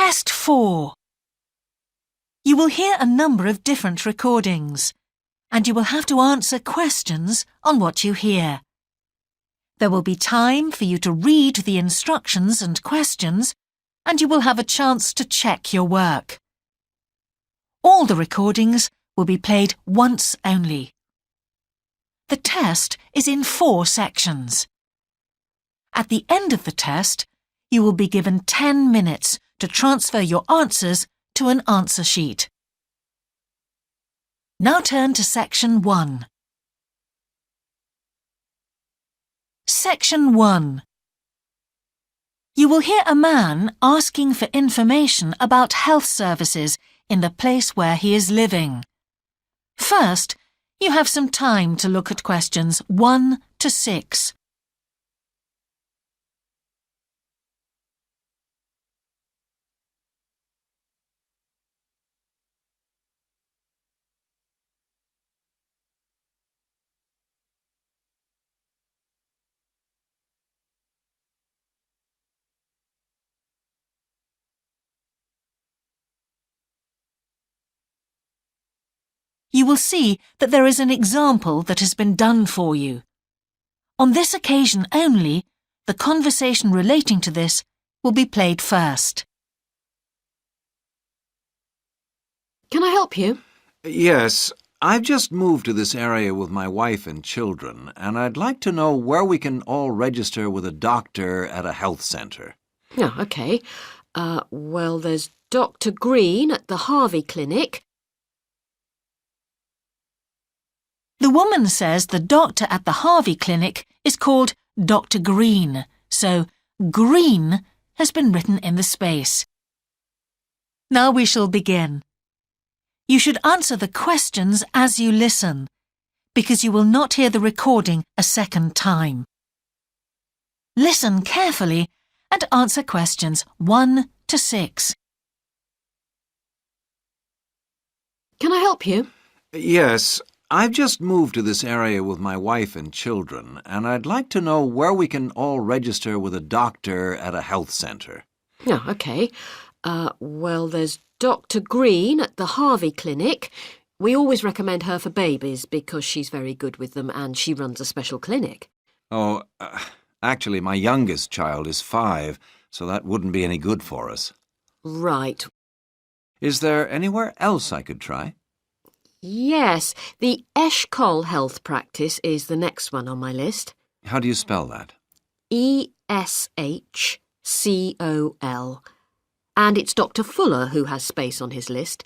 Test 4. You will hear a number of different recordings, and you will have to answer questions on what you hear. There will be time for you to read the instructions and questions, and you will have a chance to check your work. All the recordings will be played once only. The test is in 4 sections. At the end of the test, you will be given 10 minutes to transfer your answers to an answer sheet. Now turn to Section 1. Section 1. You will hear a man asking for information about health services in the place where he is living. First, you have some time to look at questions 1 to 6. You will see that there is an example that has been done for you. On this occasion only, the conversation relating to this will be played first. Can I help you? Yes, I've just moved to this area with my wife and children, and I'd like to know where we can all register with a doctor at a health centre. Oh, OK. Well, there's Dr. Green at the Harvey Clinic. The woman says the doctor at the Harvey Clinic is called Dr. Green, so Green has been written in the space. Now we shall begin. You should answer the questions as you listen, because you will not hear the recording a second time. Listen carefully and answer questions 1 to 6. Can I help you? Yes, I've just moved to this area with my wife and children, and I'd like to know where we can all register with a doctor at a health centre. Oh, OK. Well, there's Dr. Green at the Harvey Clinic. We always recommend her for babies because she's very good with them and she runs a special clinic. Oh, actually, my youngest child is 5, so that wouldn't be any good for us. Right. Is there anywhere else I could try? Yes, the Eshcol Health Practice is the next one on my list. How do you spell that? Eshcol. And it's Dr. Fuller who has space on his list.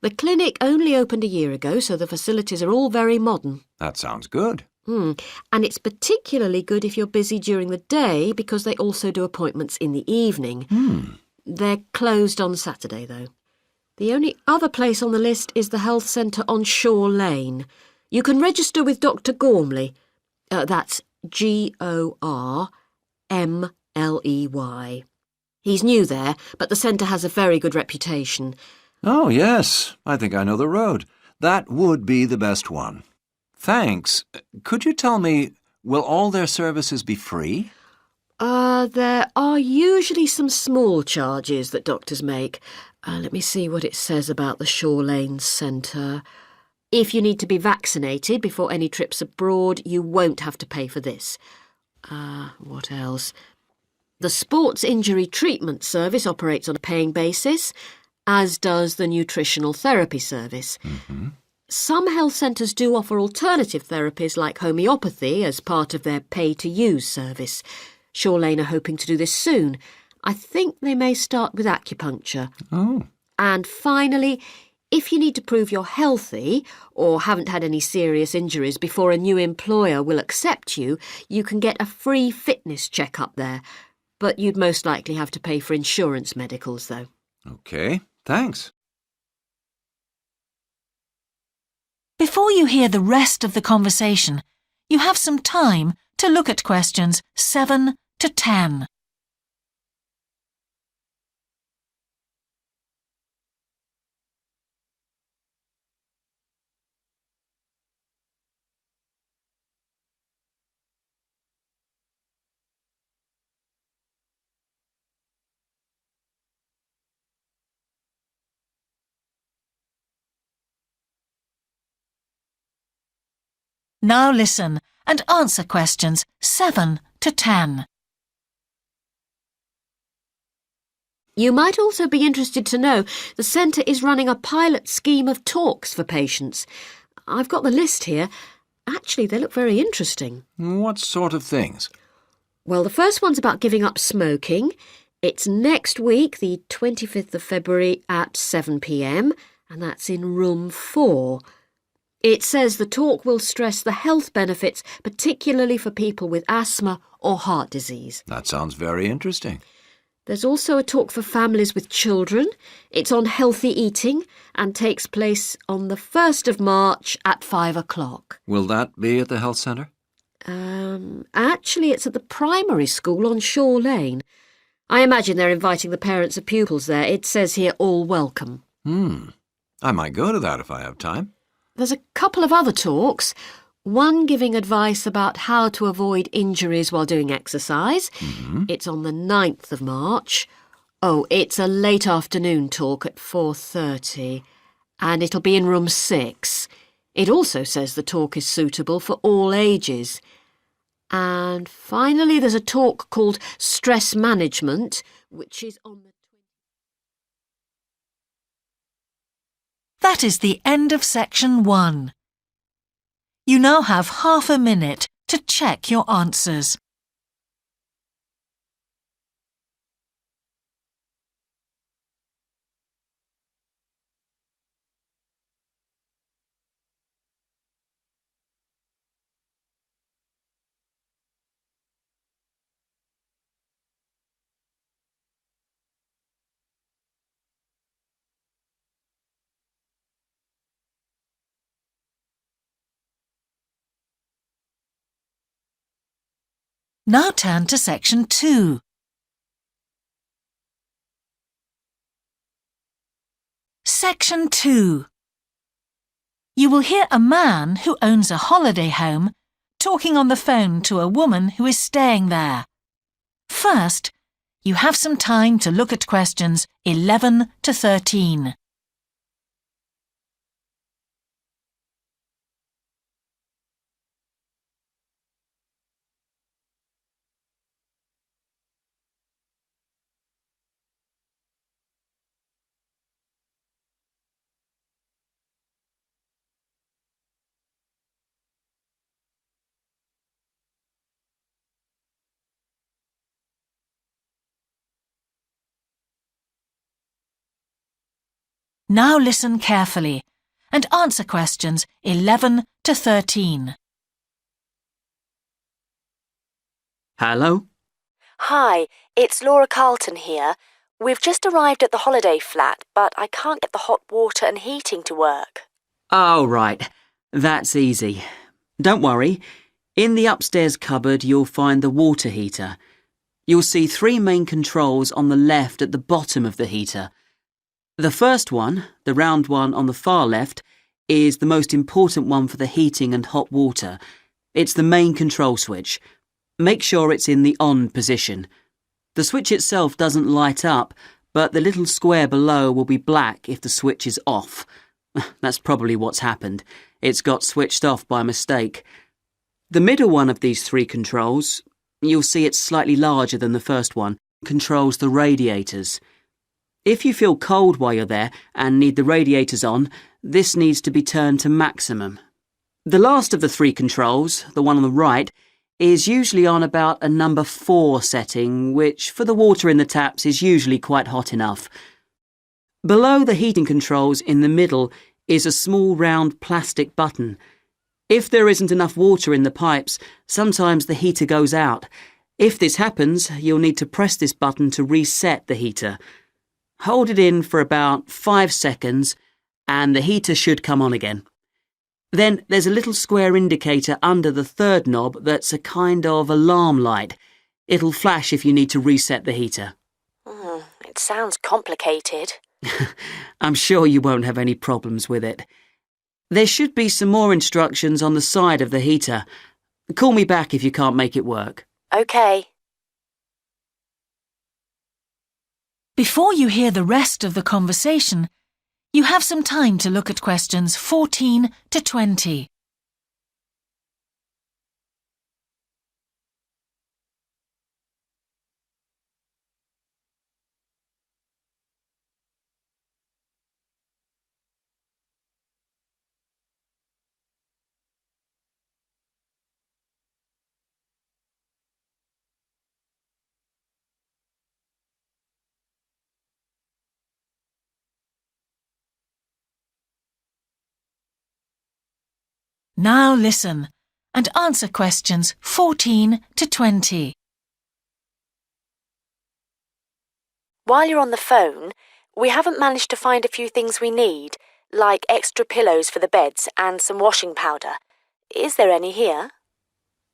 The clinic only opened a year ago, so the facilities are all very modern. That sounds good. And it's particularly good if you're busy during the day because they also do appointments in the evening. They're closed on Saturday, though. The only other place on the list is the health centre on Shore Lane. You can register with Dr. Gormley. That's Gormley. He's new there, but the centre has a very good reputation. Oh, yes. I think I know the road. That would be the best one. Thanks. Could you tell me, will all their services be free? There are usually some small charges that doctors make. Let me see what it says about the Shore Lane Centre. If you need to be vaccinated before any trips abroad, you won't have to pay for this. What else? The Sports Injury Treatment Service operates on a paying basis, as does the Nutritional Therapy Service. Some health centres do offer alternative therapies like homeopathy as part of their pay-to-use service. Shore Lane are hoping to do this soon. I think they may start with acupuncture. Oh. And finally, if you need to prove you're healthy or haven't had any serious injuries before a new employer will accept you, you can get a free fitness check-up there. But you'd most likely have to pay for insurance medicals, though. OK, thanks. Before you hear the rest of the conversation, you have some time to look at questions 7 to 10. Now listen and answer questions 7 to 10. You might also be interested to know the centre is running a pilot scheme of talks for patients. I've got the list here. Actually, they look very interesting. What sort of things? Well, the first one's about giving up smoking. It's next week, the 25th of February at 7 p.m, and that's in room 4. It says the talk will stress the health benefits, particularly for people with asthma or heart disease. That sounds very interesting. There's also a talk for families with children. It's on healthy eating and takes place on the 1st of March at 5 o'clock. Will that be at the health centre? Actually, it's at the primary school on Shore Lane. I imagine they're inviting the parents of pupils there. It says here, all welcome. I might go to that if I have time. There's a couple of other talks. One giving advice about how to avoid injuries while doing exercise. It's on the 9th of March. Oh, it's a late afternoon talk at 4:30, and it'll be in room 6. It also says the talk is suitable for all ages. And finally, there's a talk called Stress Management, which is on the... That is the end of section 1. You now have half a minute to check your answers. Now turn to section 2. Section 2. You will hear a man who owns a holiday home talking on the phone to a woman who is staying there. First, you have some time to look at questions 11 to 13. Now listen carefully and answer questions 11 to 13. Hello? Hi, it's Laura Carlton here. We've just arrived at the holiday flat, but I can't get the hot water and heating to work. Oh, right. That's easy. Don't worry. In the upstairs cupboard, you'll find the water heater. You'll see 3 main controls on the left at the bottom of the heater. The first one, the round one on the far left, is the most important one for the heating and hot water. It's the main control switch. Make sure it's in the on position. The switch itself doesn't light up, but the little square below will be black if the switch is off. That's probably what's happened. It's got switched off by mistake. The middle one of these 3 controls, you'll see it's slightly larger than the first one, controls the radiators. If you feel cold while you're there and need the radiators on, this needs to be turned to maximum. The last of the 3 controls, the one on the right, is usually on about a number 4 setting, which for the water in the taps is usually quite hot enough. Below the heating controls in the middle is a small round plastic button. If there isn't enough water in the pipes, sometimes the heater goes out. If this happens, you'll need to press this button to reset the heater. Hold it in for about 5 seconds and the heater should come on again. Then there's a little square indicator under the 3rd knob that's a kind of alarm light. It'll flash if you need to reset the heater. It sounds complicated. I'm sure you won't have any problems with it. There should be some more instructions on the side of the heater. Call me back if you can't make it work. OK. Before you hear the rest of the conversation, you have some time to look at questions 14 to 20. Now listen and answer questions 14 to 20. While you're on the phone, we haven't managed to find a few things we need, like extra pillows for the beds and some washing powder. Is there any here?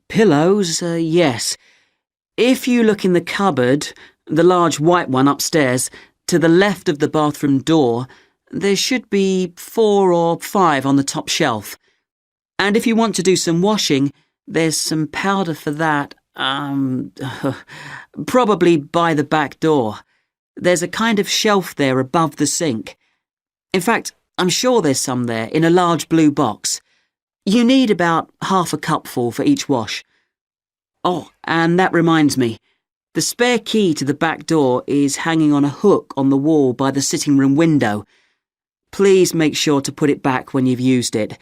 Pillows, yes. If you look in the cupboard, the large white one upstairs, to the left of the bathroom door, there should be 4 or 5 on the top shelf. And if you want to do some washing, there's some powder for that, probably by the back door. There's a kind of shelf there above the sink. In fact, I'm sure there's some there in a large blue box. You need about half a cupful for each wash. Oh, and that reminds me. The spare key to the back door is hanging on a hook on the wall by the sitting room window. Please make sure to put it back when you've used it.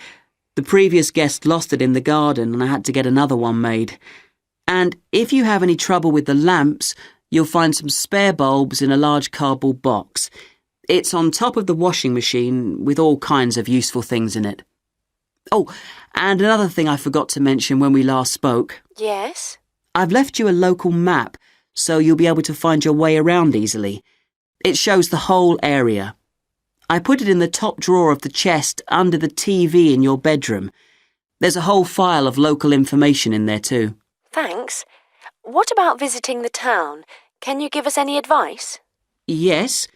The previous guest lost it in the garden and I had to get another one made. And if you have any trouble with the lamps, you'll find some spare bulbs in a large cardboard box. It's on top of the washing machine with all kinds of useful things in it. Oh, and another thing I forgot to mention when we last spoke. Yes? I've left you a local map, so you'll be able to find your way around easily. It shows the whole area. I put it in the top drawer of the chest under the TV in your bedroom. There's a whole file of local information in there too. Thanks. What about visiting the town? Can you give us any advice? Yes,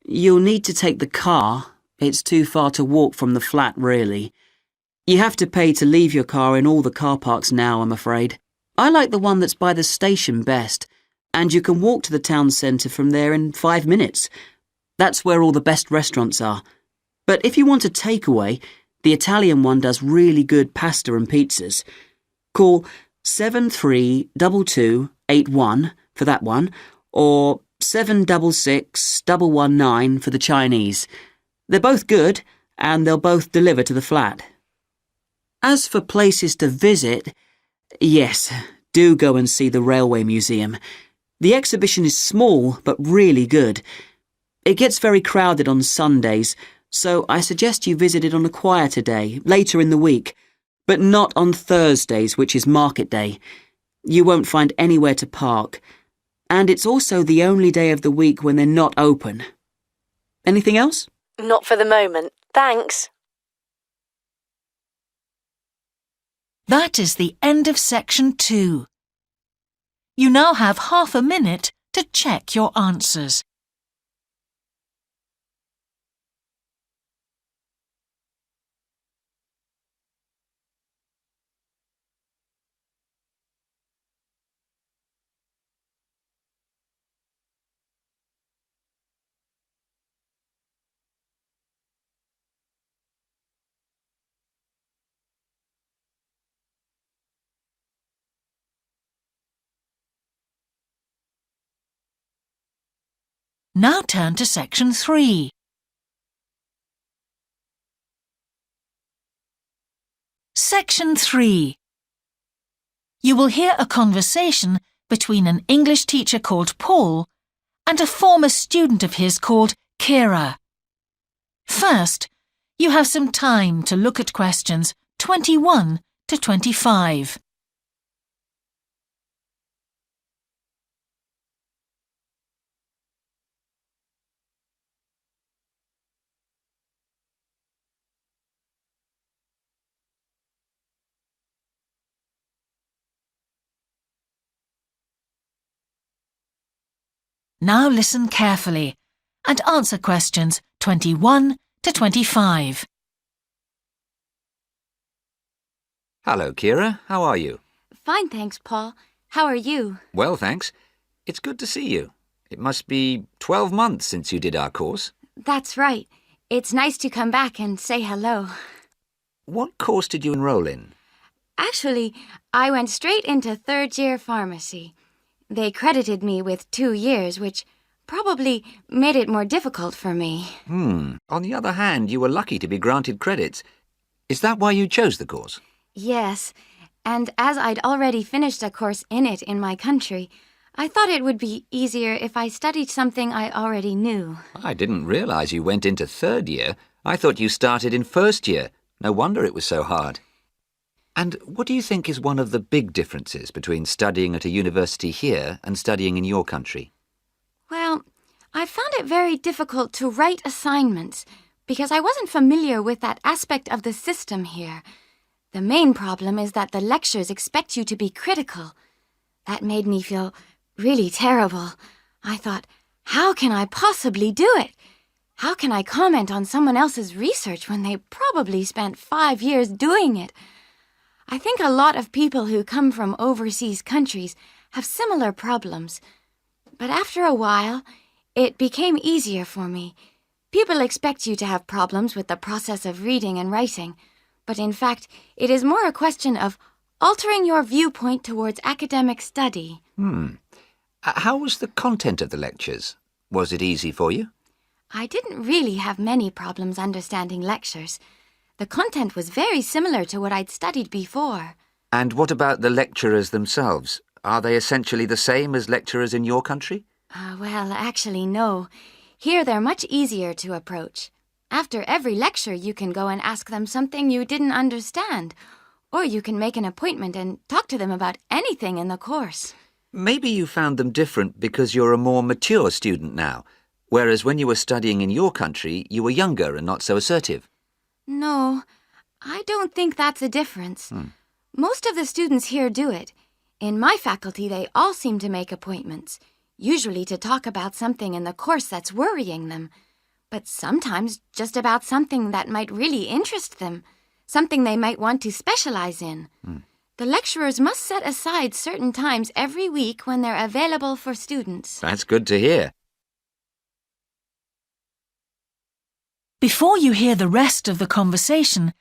you'll need to take the car. It's too far to walk from the flat, really. You have to pay to leave your car in all the car parks now, I'm afraid. I like the one that's by the station best, and you can walk to the town centre from there in 5 minutes. That's where all the best restaurants are. But if you want a takeaway, the Italian one does really good pasta and pizzas. Call 732281 for that one, or 766119 for the Chinese. They're both good, and they'll both deliver to the flat. As for places to visit, yes, do go and see the Railway Museum. The exhibition is small, but really good. It gets very crowded on Sundays, so I suggest you visit it on a quieter day, later in the week, but not on Thursdays, which is market day. You won't find anywhere to park, and it's also the only day of the week when they're not open. Anything else? Not for the moment. Thanks. That is the end of section 2. You now have half a minute to check your answers. Now turn to section 3. Section 3. You will hear a conversation between an English teacher called Paul and a former student of his called Kira. First, you have some time to look at questions 21 to 25. Now listen carefully and answer questions 21 to 25. Hello, Kira. How are you? Fine, thanks, Paul. How are you? Well, thanks. It's good to see you. It must be 12 months since you did our course. That's right. It's nice to come back and say hello. What course did you enroll in? Actually, I went straight into third-year pharmacy. They credited me with 2 years, which probably made it more difficult for me. On the other hand, you were lucky to be granted credits. Is that why you chose the course? Yes, and as I'd already finished a course in it in my country, I thought it would be easier if I studied something I already knew. I didn't realize you went into third year. I thought you started in first year. No wonder it was so hard. And what do you think is one of the big differences between studying at a university here and studying in your country? Well, I found it very difficult to write assignments because I wasn't familiar with that aspect of the system here. The main problem is that the lectures expect you to be critical. That made me feel really terrible. I thought, how can I possibly do it? How can I comment on someone else's research when they probably spent 5 years doing it? I think a lot of people who come from overseas countries have similar problems. But after a while, it became easier for me. People expect you to have problems with the process of reading and writing, but in fact, it is more a question of altering your viewpoint towards academic study. How was the content of the lectures? Was it easy for you? I didn't really have many problems understanding lectures. The content was very similar to what I'd studied before. And what about the lecturers themselves? Are they essentially the same as lecturers in your country? Well, actually, no. Here they're much easier to approach. After every lecture, you can go and ask them something you didn't understand, or you can make an appointment and talk to them about anything in the course. Maybe you found them different because you're a more mature student now, whereas when you were studying in your country, you were younger and not so assertive. No, I don't think that's a difference. Most of the students here do it. In my faculty, they all seem to make appointments, usually to talk about something in the course that's worrying them, but sometimes just about something that might really interest them, something they might want to specialize in. The lecturers must set aside certain times every week when they're available for students. That's good to hear. Before you hear the rest of the conversation,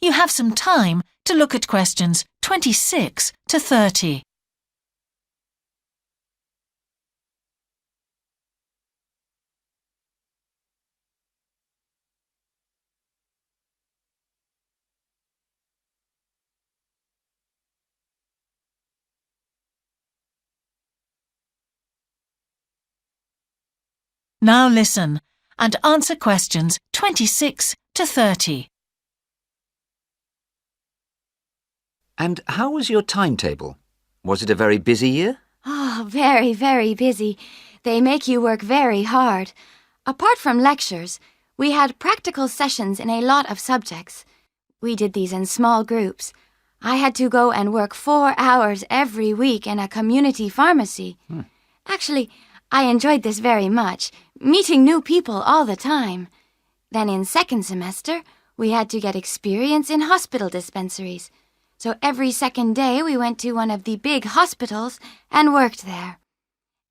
you have some time to look at questions 26 to 30. Now listen and answer questions 26 to 30. And how was your timetable? Was it a very busy year? Oh, very, very busy. They make you work very hard. Apart from lectures, we had practical sessions in a lot of subjects. We did these in small groups. I had to go and work 4 hours every week in a community pharmacy. Actually, I enjoyed this very much, meeting new people all the time. Then in second semester, we had to get experience in hospital dispensaries. So every second day we went to one of the big hospitals and worked there.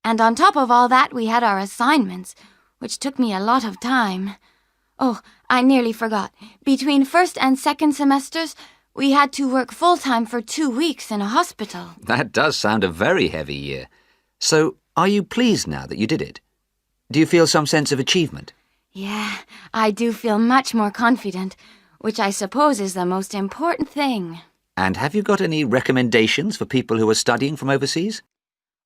And on top of all that, we had our assignments, which took me a lot of time. Oh, I nearly forgot. Between first and second semesters, we had to work full-time for 2 weeks in a hospital. That does sound a very heavy year. So, are you pleased now that you did it? Do you feel some sense of achievement? Yeah, I do feel much more confident, which I suppose is the most important thing. And have you got any recommendations for people who are studying from overseas?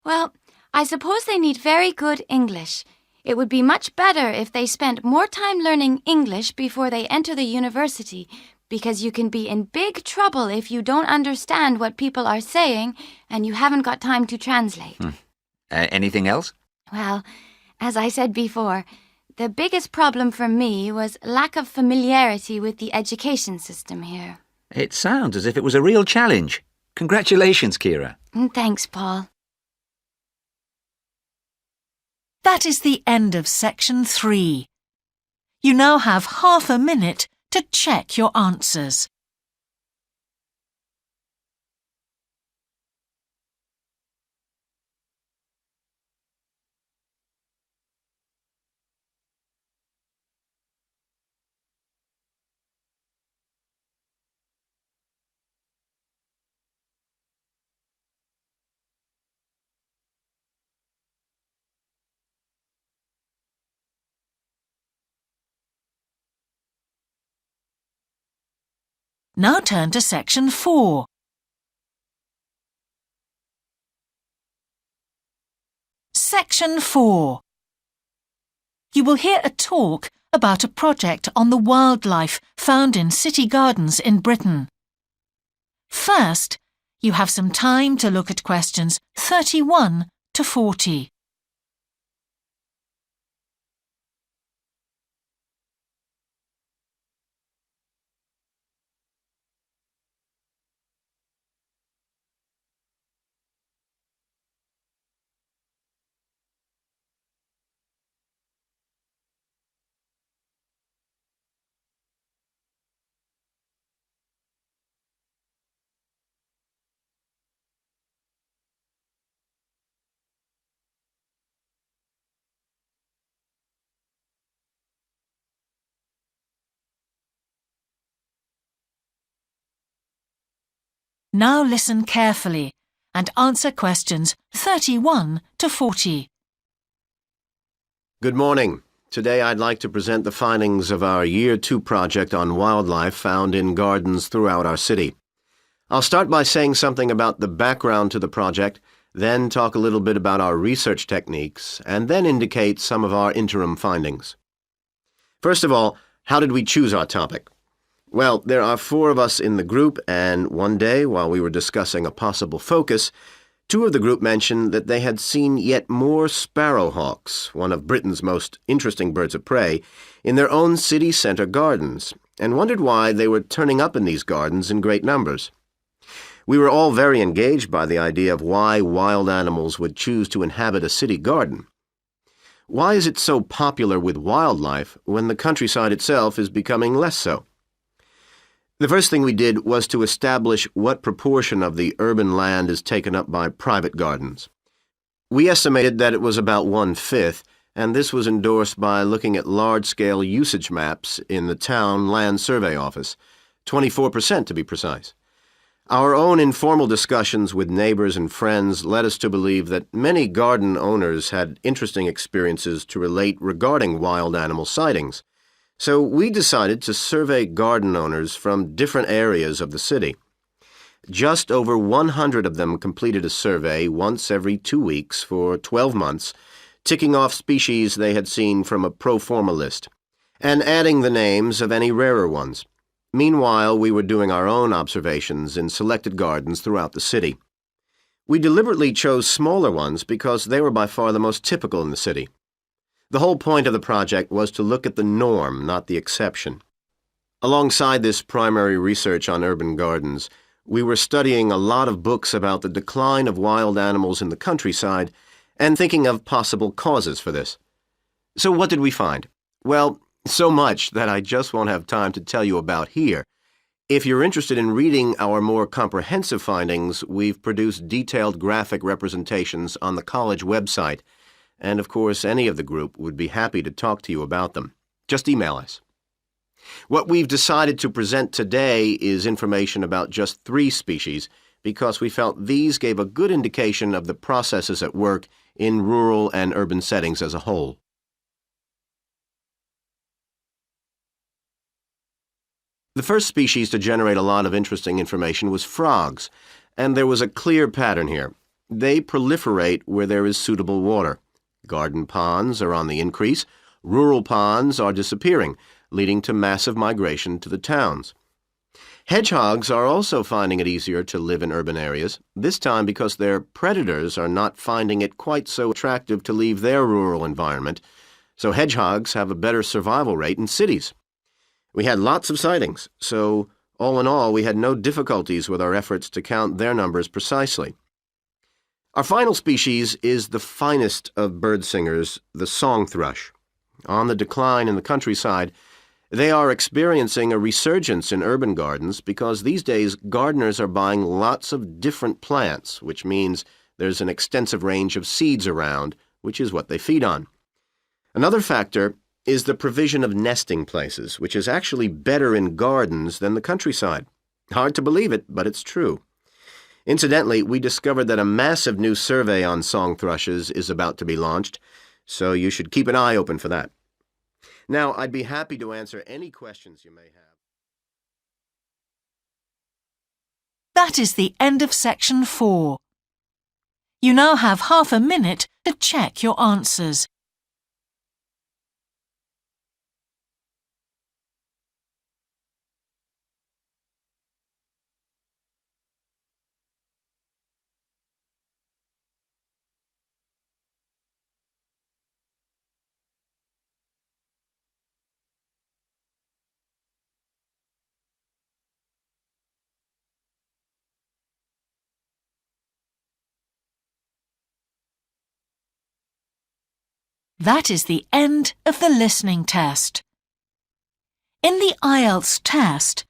Well, I suppose they need very good English. It would be much better if they spent more time learning English before they enter the university, because you can be in big trouble if you don't understand what people are saying and you haven't got time to translate. Anything else? Well, as I said before, the biggest problem for me was lack of familiarity with the education system here. It sounds as if it was a real challenge. Congratulations, Kira. Thanks, Paul. That is the end of section 3. You now have half a minute to check your answers. Now turn to section 4. Section 4. You will hear a talk about a project on the wildlife found in city gardens in Britain. First, you have some time to look at questions 31 to 40. Now listen carefully and answer questions 31 to 40. Good morning. Today I'd like to present the findings of our Year 2 project on wildlife found in gardens throughout our city. I'll start by saying something about the background to the project, then talk a little bit about our research techniques, and then indicate some of our interim findings. First of all, how did we choose our topic? Well, there are 4 of us in the group, and one day, while we were discussing a possible focus, 2 of the group mentioned that they had seen yet more sparrowhawks, one of Britain's most interesting birds of prey, in their own city centre gardens, and wondered why they were turning up in these gardens in great numbers. We were all very engaged by the idea of why wild animals would choose to inhabit a city garden. Why is it so popular with wildlife when the countryside itself is becoming less so? The first thing we did was to establish what proportion of the urban land is taken up by private gardens. We estimated that it was about 1/5, and this was endorsed by looking at large-scale usage maps in the town land survey office, 24% to be precise. Our own informal discussions with neighbors and friends led us to believe that many garden owners had interesting experiences to relate regarding wild animal sightings. So we decided to survey garden owners from different areas of the city. Just over 100 of them completed a survey once every 2 weeks for 12 months, ticking off species they had seen from a pro forma list, and adding the names of any rarer ones. Meanwhile, we were doing our own observations in selected gardens throughout the city. We deliberately chose smaller ones because they were by far the most typical in the city. The whole point of the project was to look at the norm, not the exception. Alongside this primary research on urban gardens, we were studying a lot of books about the decline of wild animals in the countryside and thinking of possible causes for this. So what did we find? Well, so much that I just won't have time to tell you about here. If you're interested in reading our more comprehensive findings, we've produced detailed graphic representations on the college website, and of course any of the group would be happy to talk to you about them. Just email us. What we've decided to present today is information about just 3 species because we felt these gave a good indication of the processes at work in rural and urban settings as a whole. The first species to generate a lot of interesting information was frogs, and there was a clear pattern here. They proliferate where there is suitable water. Garden ponds are on the increase, rural ponds are disappearing, leading to massive migration to the towns. Hedgehogs are also finding it easier to live in urban areas, this time because their predators are not finding it quite so attractive to leave their rural environment, so hedgehogs have a better survival rate in cities. We had lots of sightings, so all in all we had no difficulties with our efforts to count their numbers precisely. Our final species is the finest of bird singers, the song thrush. On the decline in the countryside, they are experiencing a resurgence in urban gardens because these days gardeners are buying lots of different plants, which means there's an extensive range of seeds around, which is what they feed on. Another factor is the provision of nesting places, which is actually better in gardens than the countryside. Hard to believe it, but it's true. Incidentally, we discovered that a massive new survey on song thrushes is about to be launched, so you should keep an eye open for that. Now, I'd be happy to answer any questions you may have. That is the end of section 4. You now have half a minute to check your answers. That is the end of the listening test. In the IELTS test,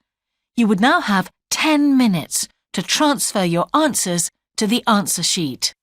you would now have 10 minutes to transfer your answers to the answer sheet.